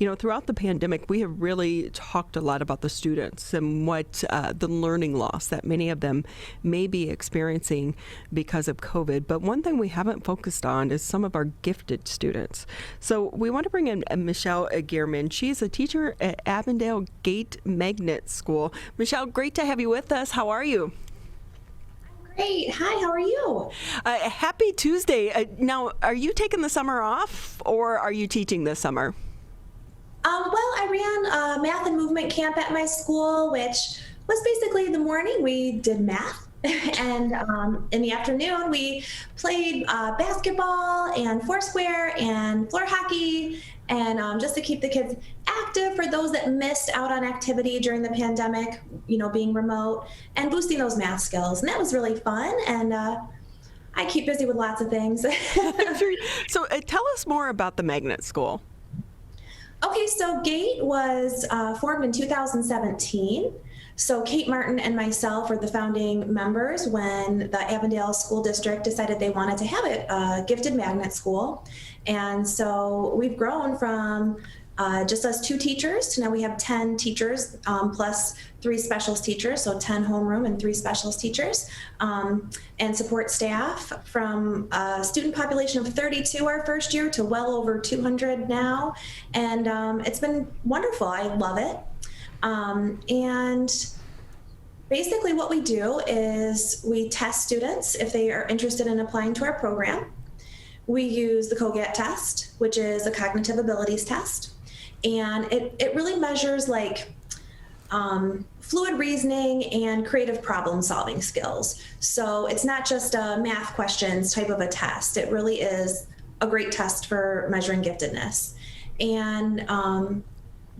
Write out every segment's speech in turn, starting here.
throughout the pandemic, we have really talked a lot about the students and what the learning loss that many of them may be experiencing because of COVID. But one thing we haven't focused on is some of our gifted students. So we want to bring in Michelle Gierman. She's a teacher at Avondale GATE Magnet School. Michelle, great to have you with us. How are you? Great. Hi, how are you? Happy Tuesday. Now, are you taking the summer off or are you teaching this summer? Well, I ran a math and movement camp at my school, which was basically the morning we did math. And in the afternoon, we played basketball and foursquare and floor hockey, and just to keep the kids active for those that missed out on activity during the pandemic, being remote, and boosting those math skills. And that was really fun. And I keep busy with lots of things. So tell us more about the Magnet School. Okay, so GATE was formed in 2017. So Kate Martin and myself were the founding members when the Avondale School District decided they wanted to have a gifted magnet school. And so we've grown from just us 2 teachers to now we have 10 teachers plus 3 specialist teachers, so 10 homeroom and 3 specialist teachers, and support staff from a student population of 32 our first year to well over 200 now. And it's been wonderful. I love it. And basically what we do is we test students if they are interested in applying to our program. We use the COGAT test, which is a cognitive abilities test. And it really measures fluid reasoning and creative problem solving skills. So it's not just a math questions type of a test. It really is a great test for measuring giftedness. And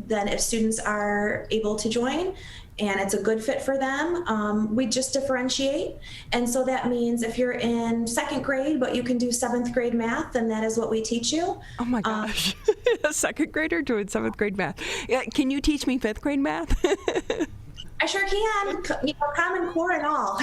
then if students are able to join and it's a good fit for them, we just differentiate. And so that means if you're in 2nd grade, but you can do 7th grade math, then that is what we teach you. Oh my gosh, a 2nd grader doing 7th grade math. Yeah, can you teach me 5th grade math? I sure can, Common Core and all.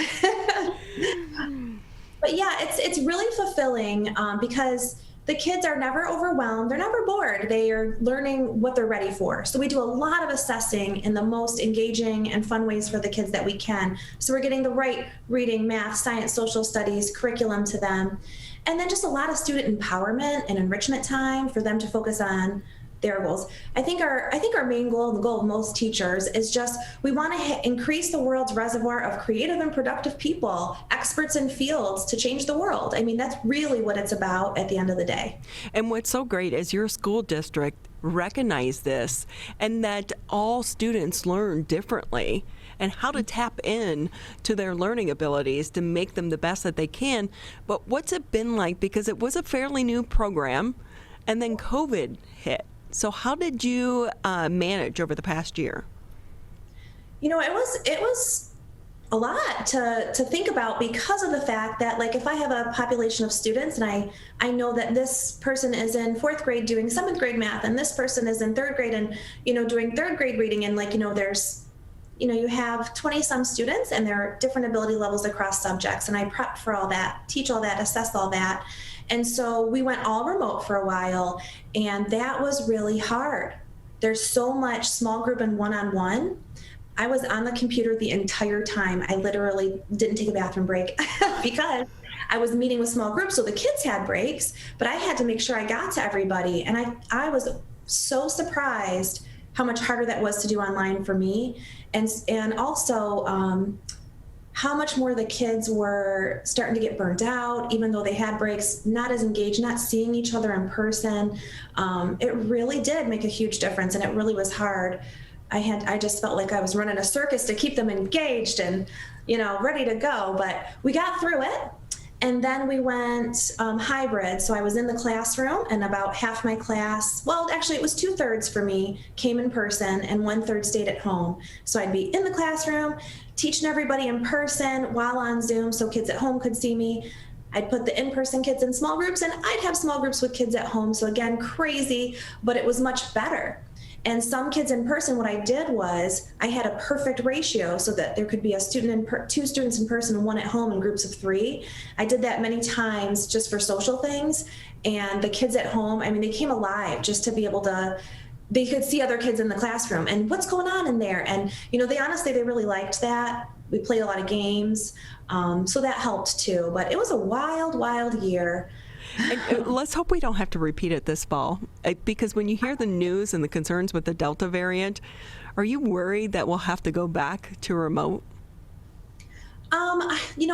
But yeah, it's really fulfilling because the kids are never overwhelmed. They're never bored. They are learning what they're ready for. So we do a lot of assessing in the most engaging and fun ways for the kids that we can. So we're getting the right reading, math, science, social studies curriculum to them. And then just a lot of student empowerment and enrichment time for them to focus on their goals. I think our main goal, the goal of most teachers, is just we want to increase the world's reservoir of creative and productive people, experts in fields to change the world. I mean, that's really what it's about at the end of the day. And what's so great is your school district recognize this and that all students learn differently and how to tap in to their learning abilities to make them the best that they can. But what's it been like? Because it was a fairly new program and then COVID hit. So how did you manage over the past year? It was a lot to think about because of the fact that, if I have a population of students and I know that this person is in 4th grade doing 7th grade math and this person is in 3rd grade and, doing 3rd grade reading and there's, you have 20 some students and there are different ability levels across subjects. And I prep for all that, teach all that, assess all that. And so we went all remote for a while, and that was really hard. There's so much small group and one-on-one. I was on the computer the entire time. I literally didn't take a bathroom break because I was meeting with small groups. So the kids had breaks, but I had to make sure I got to everybody. And I was so surprised how much harder that was to do online for me. And also, how much more the kids were starting to get burnt out, even though they had breaks, not as engaged, not seeing each other in person. It really did make a huge difference, and it really was hard. I just felt like I was running a circus to keep them engaged and, ready to go, but we got through it. And then we went hybrid. So I was in the classroom and about half my class, well, actually it was 2/3 for me, came in person and 1/3 stayed at home. So I'd be in the classroom, teaching everybody in person while on Zoom so kids at home could see me. I'd put the in-person kids in small groups and I'd have small groups with kids at home. So again, crazy, but it was much better. And some kids in person, what I did was I had a perfect ratio so that there could be a student 2 students in person and 1 at home in groups of 3. I did that many times just for social things. And the kids at home, I mean, they came alive just to be able to they could see other kids in the classroom and what's going on in there. And, they really liked that. We played a lot of games. So that helped too. But it was a wild, wild year. And let's hope we don't have to repeat it this fall, because when you hear the news and the concerns with the Delta variant, are you worried that we'll have to go back to remote?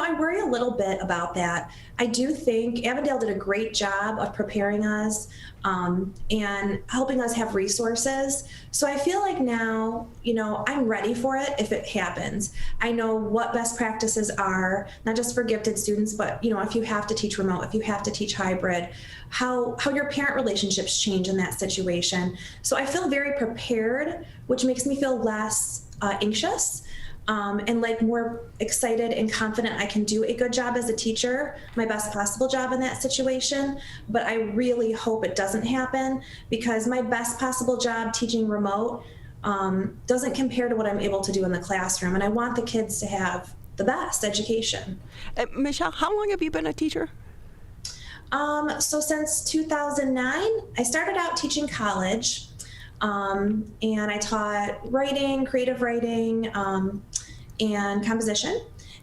I worry a little bit about that. I do think Avondale did a great job of preparing us and helping us have resources. So I feel like now, I'm ready for it if it happens. I know what best practices are, not just for gifted students, but, if you have to teach remote, if you have to teach hybrid, how your parent relationships change in that situation. So I feel very prepared, which makes me feel less anxious. And like more excited and confident I can do a good job as a teacher, my best possible job in that situation. But I really hope it doesn't happen, because my best possible job teaching remote doesn't compare to what I'm able to do in the classroom. And I want the kids to have the best education. Michelle, how long have you been a teacher? So since 2009, I started out teaching college. And I taught writing, creative writing, and composition.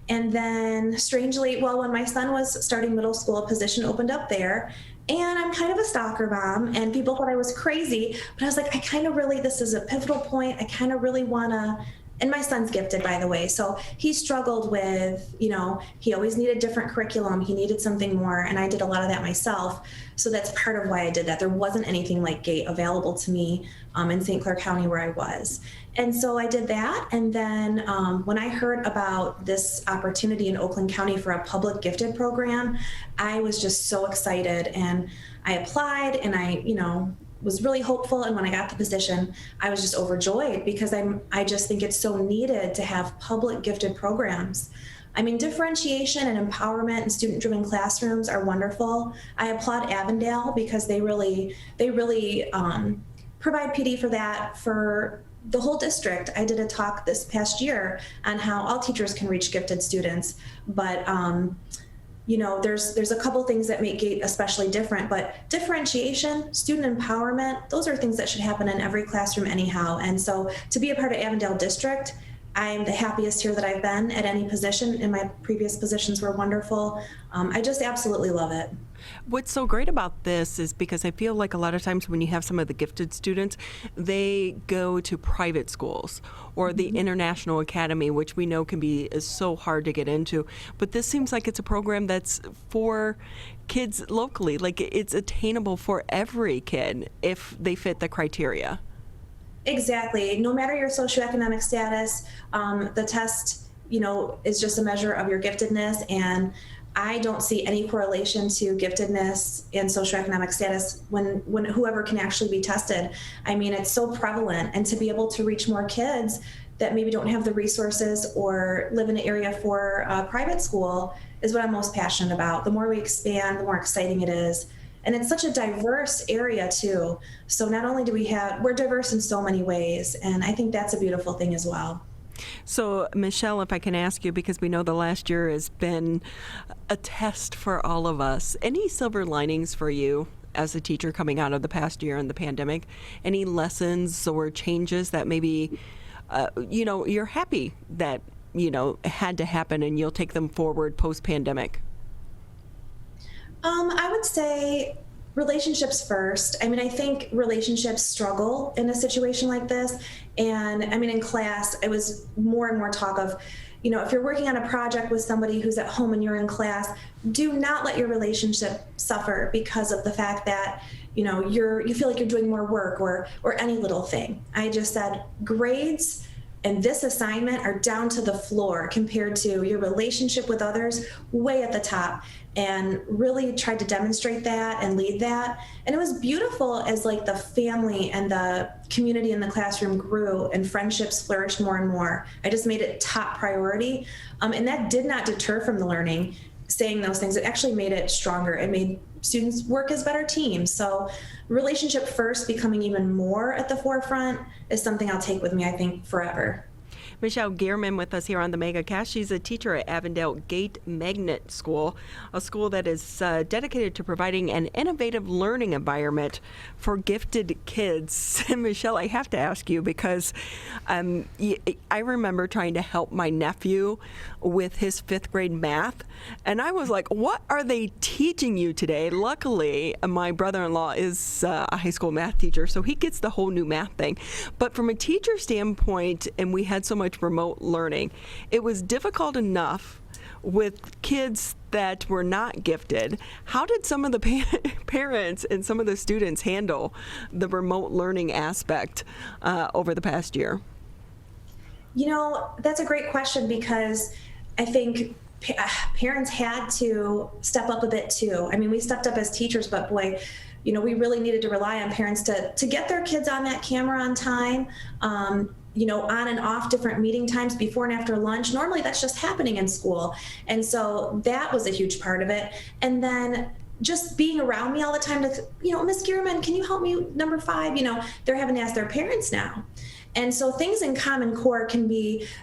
And then strangely, when my son was starting middle school, a position opened up there. And I'm kind of a stalker mom, and people thought I was crazy, but I was like, this is a pivotal point. I kind of really want to. And my son's gifted, by the way. So he struggled with, he always needed different curriculum. He needed something more. And I did a lot of that myself. So that's part of why I did that. There wasn't anything like GATE available to me in St. Clair County where I was. And so I did that. And then when I heard about this opportunity in Oakland County for a public gifted program, I was just so excited. And I applied, and I, was really hopeful. And when I got the position, I was just overjoyed, because I just think it's so needed to have public gifted programs. I mean, differentiation and empowerment and student-driven classrooms are wonderful. I applaud Avondale, because they really provide PD for that for the whole district. I did a talk this past year on how all teachers can reach gifted students, but there's a couple things that make GATE especially different, but differentiation, student empowerment, those are things that should happen in every classroom anyhow. And so to be a part of Avondale District, I'm the happiest here that I've been at any position, and my previous positions were wonderful. I just absolutely love it. What's so great about this is because I feel like a lot of times when you have some of the gifted students, they go to private schools or the International Academy, which we know is so hard to get into. But this seems like it's a program that's for kids locally, like it's attainable for every kid if they fit the criteria. Exactly. No matter your socioeconomic status, the test, is just a measure of your giftedness. And I don't see any correlation to giftedness and socioeconomic status when whoever can actually be tested. I mean, it's so prevalent, and to be able to reach more kids that maybe don't have the resources or live in an area for private school is what I'm most passionate about. The more we expand, the more exciting it is. And it's such a diverse area too. So not only we're diverse in so many ways, and I think that's a beautiful thing as well. So, Michelle, if I can ask you, because we know the last year has been a test for all of us, any silver linings for you as a teacher coming out of the past year and the pandemic? Any lessons or changes that maybe, you're happy that, had to happen, and you'll take them forward post-pandemic? I would say relationships first. I mean, I think relationships struggle in a situation like this. And I mean, in class, it was more and more talk of, if you're working on a project with somebody who's at home and you're in class, do not let your relationship suffer because of the fact that, you feel like you're doing more work or any little thing. I just said grades and this assignment are down to the floor compared to your relationship with others, way at the top, and really tried to demonstrate that and lead that. And it was beautiful as like the family and the community in the classroom grew and friendships flourished more and more. I just made it top priority. And that did not deter from the learning, saying those things. It actually made it stronger. It made students work as better teams. So relationship first becoming even more at the forefront is something I'll take with me, I think, forever. Michelle Gierman with us here on the MegaCast. She's a teacher at Avondale GATE Magnet School, a school that is dedicated to providing an innovative learning environment for gifted kids. And Michelle, I have to ask you because I remember trying to help my nephew with his 5th grade math, and I was like, what are they teaching you today? Luckily, my brother-in-law is a high school math teacher, so he gets the whole new math thing. But from a teacher standpoint, and we had so much remote learning, it was difficult enough with kids that were not gifted. How did some of the parents and some of the students handle the remote learning aspect over the past year? You know, that's a great question because I think parents had to step up a bit too. I mean, we stepped up as teachers, but boy, you know, we really needed to rely on parents to get their kids on that camera on time, you know, on and off different meeting times before and after lunch. Normally that's just happening in school. And so that was a huge part of it. And then just being around me all the time to, you know, Miss Gierman, can you help me number 5? You know, they're having to ask their parents now. And so things in Common Core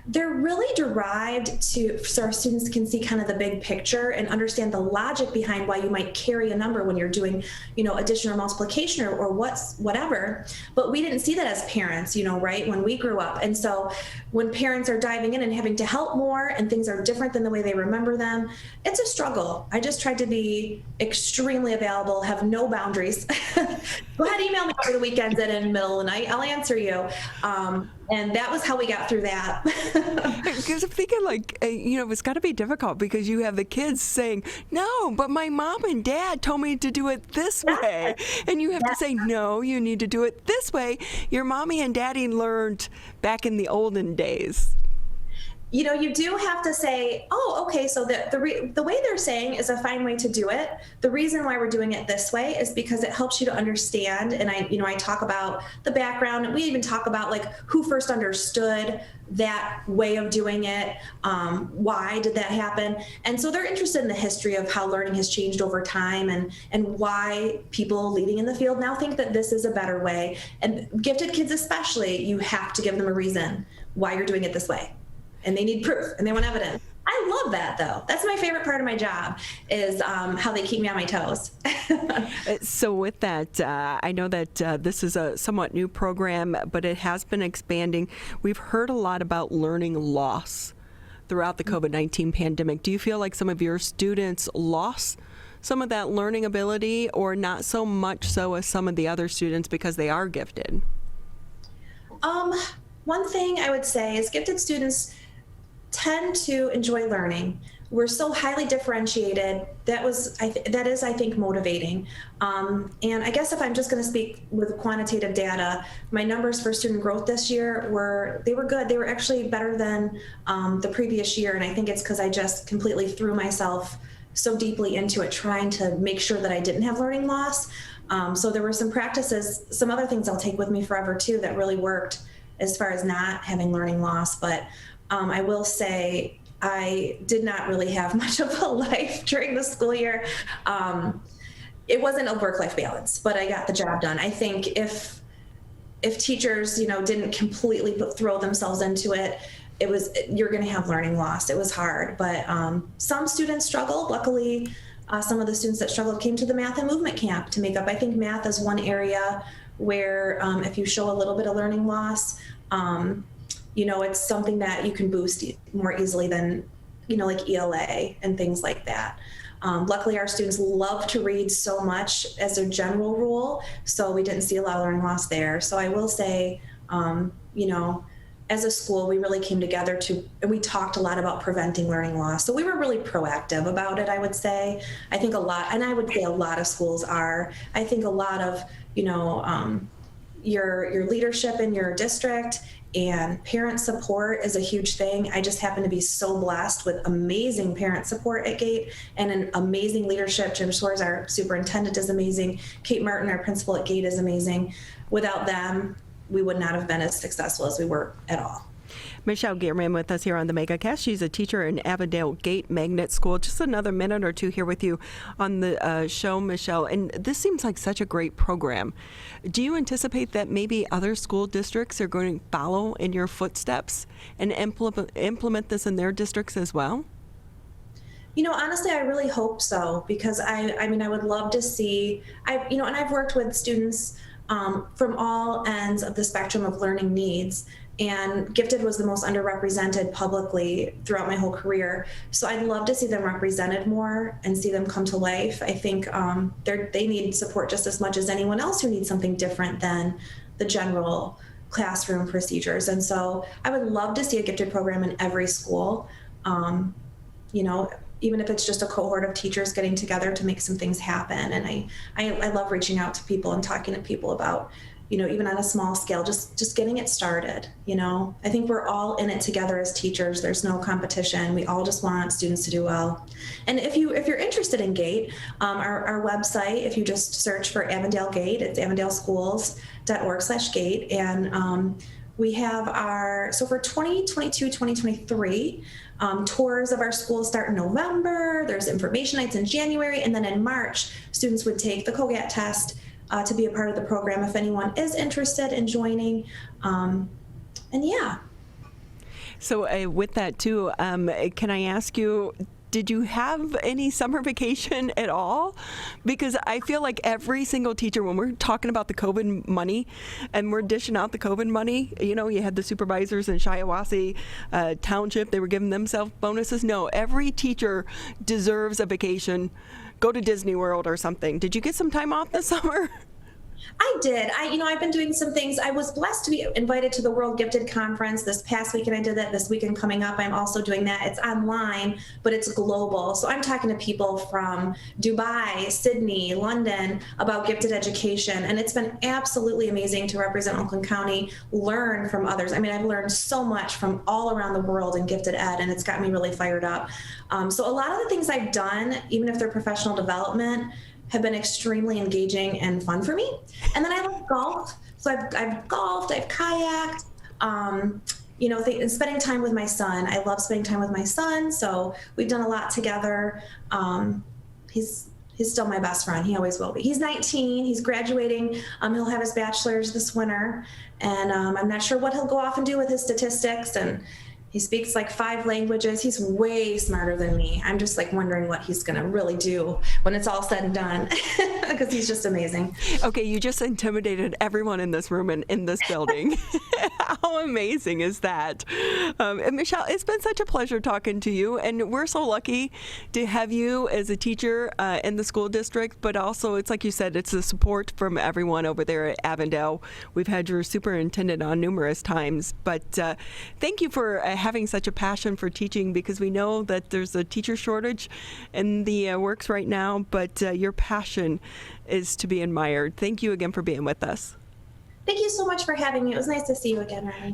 they're really derived so our students can see kind of the big picture and understand the logic behind why you might carry a number when you're doing, you know, addition or multiplication or whatever. But we didn't see that as parents, you know, right, when we grew up. And so when parents are diving in and having to help more and things are different than the way they remember them, it's a struggle. I just tried to be extremely available, have no boundaries. Go ahead, email me over the weekends and in the middle of the night. I'll answer you. And that was how we got through that. Because I'm thinking, like, you know, it's got to be difficult because you have the kids saying, no, but my mom and dad told me to do it this way. And you have to say, no, you need to do it this way. Your mommy and daddy learned back in the olden days. You know, you do have to say, oh, okay, so the way they're saying is a fine way to do it. The reason why we're doing it this way is because it helps you to understand. And I talk about the background, and we even talk about like who first understood that way of doing it, why did that happen? And so they're interested in the history of how learning has changed over time and why people leading in the field now think that this is a better way. And gifted kids especially, you have to give them a reason why you're doing it this way. And they need proof and they want evidence. I love that though. That's my favorite part of my job is how they keep me on my toes. So with that, I know that this is a somewhat new program, but it has been expanding. We've heard a lot about learning loss throughout the COVID-19 pandemic. Do you feel like some of your students lost some of that learning ability or not so much so as some of the other students because they are gifted? One thing I would say is gifted students tend to enjoy learning. We're so highly differentiated. That is, I think, motivating. And I guess if I'm just going to speak with quantitative data, my numbers for student growth this year were good. They were actually better than the previous year. And I think it's because I just completely threw myself so deeply into it, trying to make sure that I didn't have learning loss. So there were some practices, some other things I'll take with me forever too that really worked as far as not having learning loss. But I will say I did not really have much of a life during the school year. It wasn't a work-life balance, but I got the job done. I think if teachers, you know, didn't completely throw themselves into it, you're going to have learning loss. It was hard, but some students struggled. Luckily, some of the students that struggled came to the math and movement camp to make up. I think math is one area where if you show a little bit of learning loss, you know, it's something that you can boost more easily than, you know, like ELA and things like that. Luckily, our students love to read so much as a general rule, so we didn't see a lot of learning loss there. So I will say, you know, as a school, we really came together and we talked a lot about preventing learning loss. So we were really proactive about it, I would say. I think a lot, and I would say a lot of schools are. I think a lot of, you know, your leadership in your district and parent support is a huge thing. I just happen to be so blessed with amazing parent support at GATE and an amazing leadership. Jim Schwartz, our superintendent, is amazing. Kate Martin, our principal at GATE, is amazing. Without them, we would not have been as successful as we were at all. Michelle Gierman with us here on the MegaCast. She's a teacher in Avondale GATE Magnet School. Just another minute or two here with you on the show, Michelle. And this seems like such a great program. Do you anticipate that maybe other school districts are going to follow in your footsteps and implement this in their districts as well? Honestly, I really hope so, because I mean, I would love to see, and I've worked with students from all ends of the spectrum of learning needs, and gifted was the most underrepresented publicly throughout my whole career. So I'd love to see them represented more and see them come to life. I think they need support just as much as anyone else who needs something different than the general classroom procedures. And so I would love to see a gifted program in every school. Even if it's just a cohort of teachers getting together to make some things happen. And I love reaching out to people and talking to people about, even on a small scale, just getting it started. I think we're all in it together as teachers. There's no competition. We all just want students to do well. And if you're interested in GATE, our website, if you just search for Avondale GATE, it's avondaleschools.org/GATE. And we have for 2022, 2023, tours of our schools start in November. There's information nights in January. And then in March, students would take the COGAT test to be a part of the program if anyone is interested in joining. And yeah. So with that too, can I ask you, did you have any summer vacation at all? Because I feel like every single teacher, when we're talking about the COVID money and we're dishing out the COVID money, you had the supervisors in Shiawassee Township, they were giving themselves bonuses. No, every teacher deserves a vacation. Go to Disney World or something. Did you get some time off this summer? I did. I've been doing some things. I was blessed to be invited to the World Gifted Conference this past weekend. I did that. This weekend coming up, I'm also doing that. It's online, but it's global. So I'm talking to people from Dubai, Sydney, London about gifted education. And it's been absolutely amazing to represent Oakland County, learn from others. I mean, I've learned so much from all around the world in gifted ed, and it's got me really fired up. So a lot of the things I've done, even if they're professional development, have been extremely engaging and fun for me. And then I love golf. So I've golfed, I've kayaked, and spending time with my son. I love spending time with my son. So we've done a lot together. He's still my best friend. He always will be. He's 19, he's graduating. He'll have his bachelor's this winter. And I'm not sure what he'll go off and do with his statistics. And he speaks like 5 languages. He's way smarter than me. I'm just wondering what he's going to really do when it's all said and done, because he's just amazing. Okay, you just intimidated everyone in this room and in this building. How amazing is that? And Michelle, it's been such a pleasure talking to you, and we're so lucky to have you as a teacher in the school district, but also, it's like you said, it's the support from everyone over there at Avondale. We've had your superintendent on numerous times, but thank you for having such a passion for teaching, because we know that there's a teacher shortage in the works right now, but your passion is to be admired. Thank you again for being with us. Thank you so much for having me. It was nice to see you again, Ryan.